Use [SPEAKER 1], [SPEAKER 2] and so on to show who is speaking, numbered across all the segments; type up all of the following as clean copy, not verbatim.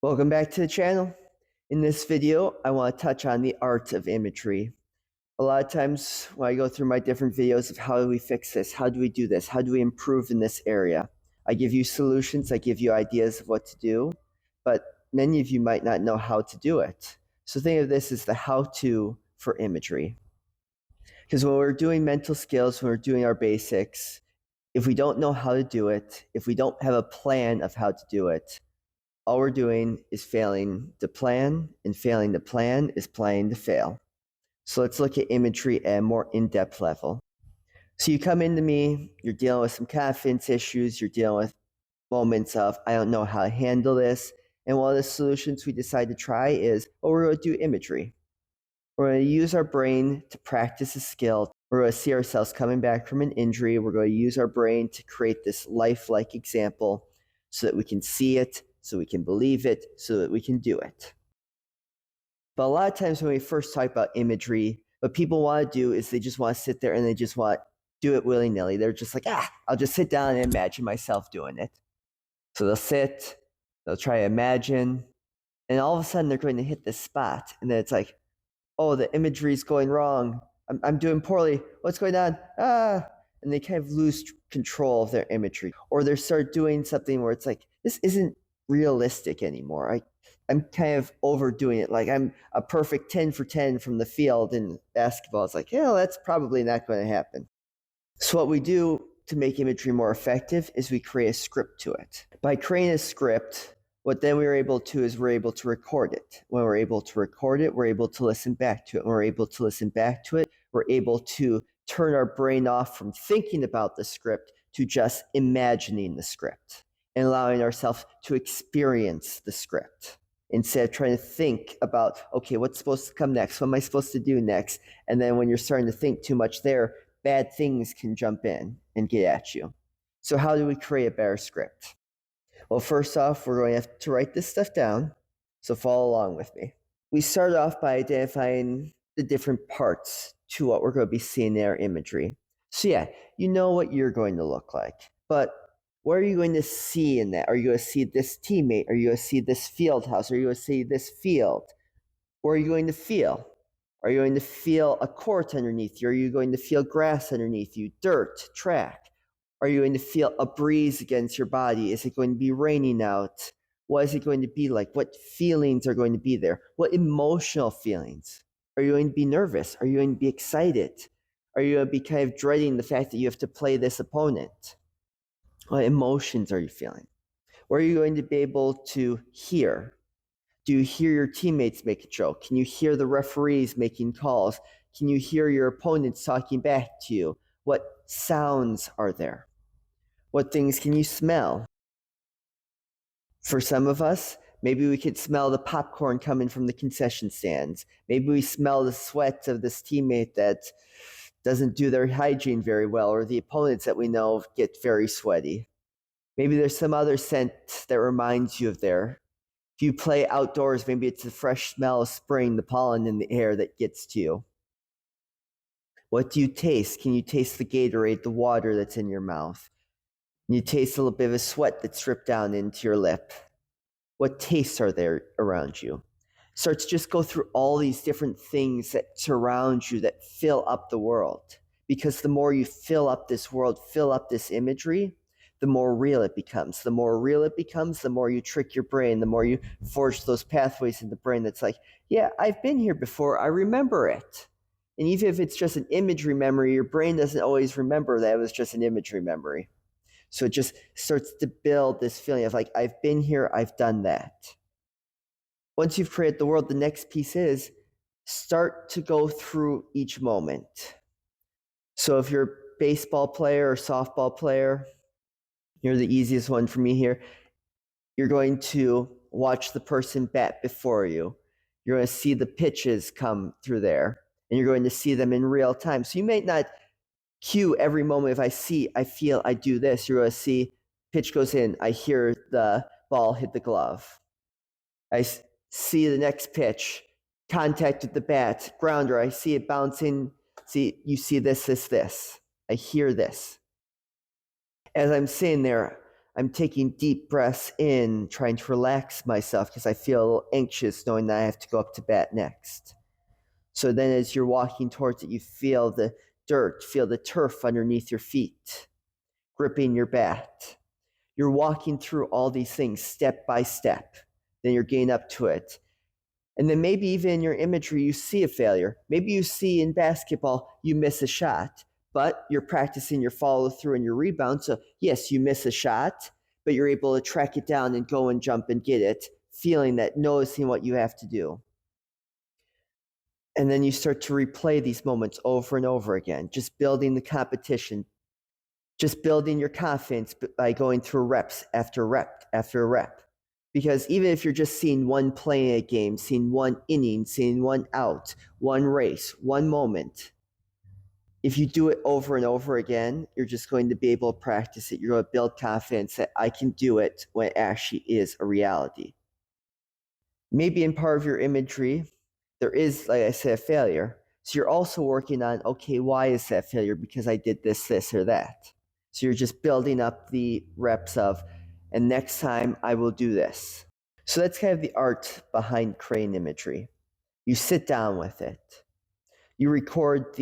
[SPEAKER 1] Welcome back to the channel. In this video, I want to touch on the art of imagery. A lot of times when I go through my different videos of how do we fix this, how do we do this, how do we improve in this area, I give you solutions, I give you ideas of what to do, but many of you might not know how to do it. So think of this as the how-to for imagery. Because when we're doing mental skills, when we're doing our basics, if we don't know how to do it, if we don't have a plan of how to do it, all we're doing is failing to plan, and failing to plan is planning to fail. So let's look at imagery at a more in-depth level. So you come into me, you're dealing with some confidence issues, you're dealing with moments of, I don't know how to handle this. And one of the solutions we decide to try is, we're going to do imagery. We're going to use our brain to practice a skill. We're going to see ourselves coming back from an injury. We're going to use our brain to create this lifelike example so that we can see it, so we can believe it, so that we can do it. But a lot of times when we first talk about imagery, what people want to do is they just want to sit there and they just want to do it willy-nilly. They're just like, I'll just sit down and imagine myself doing it. So they'll sit, they'll try to imagine, and all of a sudden they're going to hit this spot. And then it's like, oh, the imagery is going wrong. I'm doing poorly. What's going on? And they kind of lose control of their imagery. Or they start doing something where it's like, this isn't realistic anymore. I'm kind of overdoing it. Like I'm a perfect 10 for 10 from the field in basketball. It's like, that's probably not going to happen. So what we do to make imagery more effective is we create a script to it. By creating a script, what then we're able to is we're able to record it. When we're able to record it, we're able to listen back to it. When we're able to listen back to it, we're able to turn our brain off from thinking about the script to just imagining the script and allowing ourselves to experience the script instead of trying to think about, okay, what's supposed to come next? What am I supposed to do next? And then when you're starting to think too much there, bad things can jump in and get at you. So how do we create a better script? Well, first off, we're going to have to write this stuff down, so follow along with me. We start off by identifying the different parts to what we're going to be seeing in our imagery. So yeah, you know what you're going to look like, but what are you going to see in that? Are you going to see this teammate? Are you going to see this field house? Are you going to see this field? What are you going to feel? Are you going to feel a court underneath you? Are you going to feel grass underneath you, dirt, track? Are you going to feel a breeze against your body? Is it going to be raining out? What is it going to be like? What feelings are going to be there? What emotional feelings? Are you going to be nervous? Are you going to be excited? Are you going to be kind of dreading the fact that you have to play this opponent? What emotions are you feeling? What are you going to be able to hear? Do you hear your teammates make a joke? Can you hear the referees making calls? Can you hear your opponents talking back to you? What sounds are there? What things can you smell? For some of us, maybe we could smell the popcorn coming from the concession stands. Maybe we smell the sweat of this teammate that doesn't do their hygiene very well, or the opponents that we know get very sweaty. Maybe there's some other scent that reminds you of there. If you play outdoors, maybe it's the fresh smell of spring, the pollen in the air that gets to you. What do you taste? Can you taste the Gatorade, the water that's in your mouth? Can you taste a little bit of a sweat that's dripped down into your lip? What tastes are there around you? Start to just go through all these different things that surround you that fill up the world. Because the more you fill up this world, fill up this imagery, the more real it becomes. The more real it becomes, the more you trick your brain, the more you forge those pathways in the brain that's like, yeah, I've been here before, I remember it. And even if it's just an imagery memory, your brain doesn't always remember that it was just an imagery memory. So it just starts to build this feeling of like, I've been here, I've done that. Once you've created the world, the next piece is start to go through each moment. So if you're a baseball player or softball player, you're the easiest one for me here. You're going to watch the person bat before you. You're going to see the pitches come through there, and you're going to see them in real time. So you may not cue every moment. If I see, I feel, I do this, you're going to see pitch goes in, I hear the ball hit the glove. I see the next pitch, contact with the bat, grounder, I see it bouncing, you see this. I hear this. As I'm sitting there, I'm taking deep breaths in, trying to relax myself because I feel anxious knowing that I have to go up to bat next. So then as you're walking towards it, you feel the dirt, feel the turf underneath your feet, gripping your bat. You're walking through all these things step by step. Then you're getting up to it. And then maybe even in your imagery, you see a failure. Maybe you see in basketball, you miss a shot, but you're practicing your follow through and your rebound. So yes, you miss a shot, but you're able to track it down and go and jump and get it, feeling that, noticing what you have to do. And then you start to replay these moments over and over again, just building the competition, just building your confidence by going through reps after rep after rep. Because even if you're just seeing one play in a game, seeing one inning, seeing one out, one race, one moment, if you do it over and over again, you're just going to be able to practice it. You're going to build confidence that I can do it when it actually is a reality. Maybe in part of your imagery, there is, like I said, a failure. So you're also working on, okay, why is that failure? Because I did this, or that. So you're just building up the reps of, and next time I will do this. So that's kind of the art behind crane imagery. You sit down with it. You record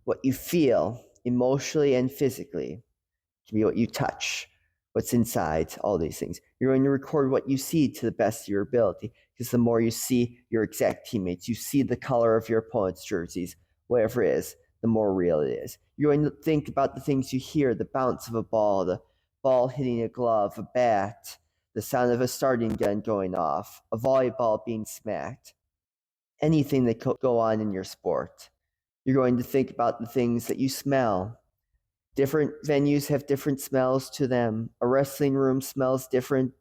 [SPEAKER 1] what you feel emotionally and physically. It can be what you touch, what's inside, all these things. You're going to record what you see to the best of your ability, because the more you see your exact teammates, you see the color of your opponent's jerseys, whatever it is, the more real it is. You're going to think about the things you hear, the bounce of a ball, the ball hitting a glove, a bat, the sound of a starting gun going off, a volleyball being smacked, anything that could go on in your sport. You're going to think about the things that you smell. Different venues have different smells to them. A wrestling room smells different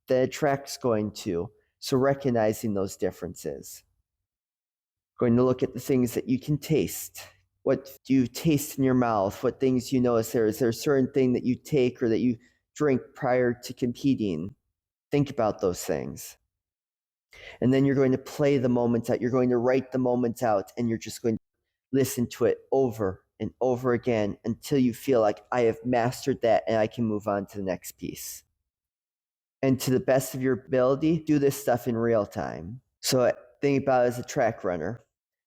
[SPEAKER 1] than a track's going to. So recognizing those differences. Going to look at the things that you can taste. What do you taste in your mouth? What things you notice there? Is there a certain thing that you take or that you drink prior to competing? Think about those things. And then you're going to play the moments out. You're going to write the moments out, and you're just going to listen to it over and over again until you feel like I have mastered that and I can move on to the next piece. And to the best of your ability, do this stuff in real time. So think about it as a track runner.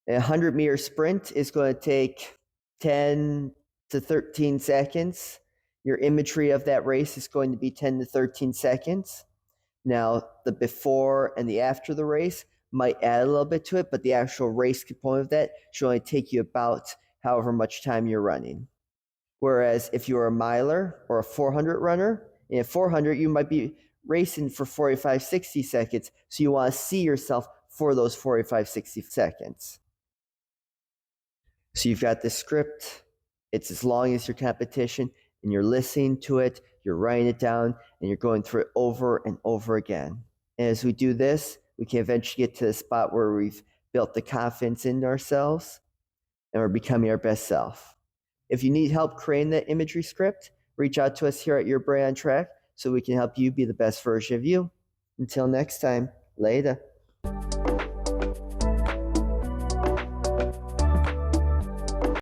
[SPEAKER 1] A 100-meter sprint is going to take 10 to 13 seconds. Your imagery of that race is going to be 10 to 13 seconds. Now, the before and the after the race might add a little bit to it, but the actual race component of that should only take you about however much time you're running. Whereas if you're a miler or a 400 runner, in a 400, you might be racing for 45, 60 seconds. So you want to see yourself for those 45, 60 seconds. So you've got the script. It's as long as your competition, and you're listening to it, you're writing it down, and you're going through it over and over again. And as we do this, we can eventually get to the spot where we've built the confidence in ourselves and we're becoming our best self. If you need help creating that imagery script, reach out to us here at Your Brain on Track so we can help you be the best version of you. Until next time, later.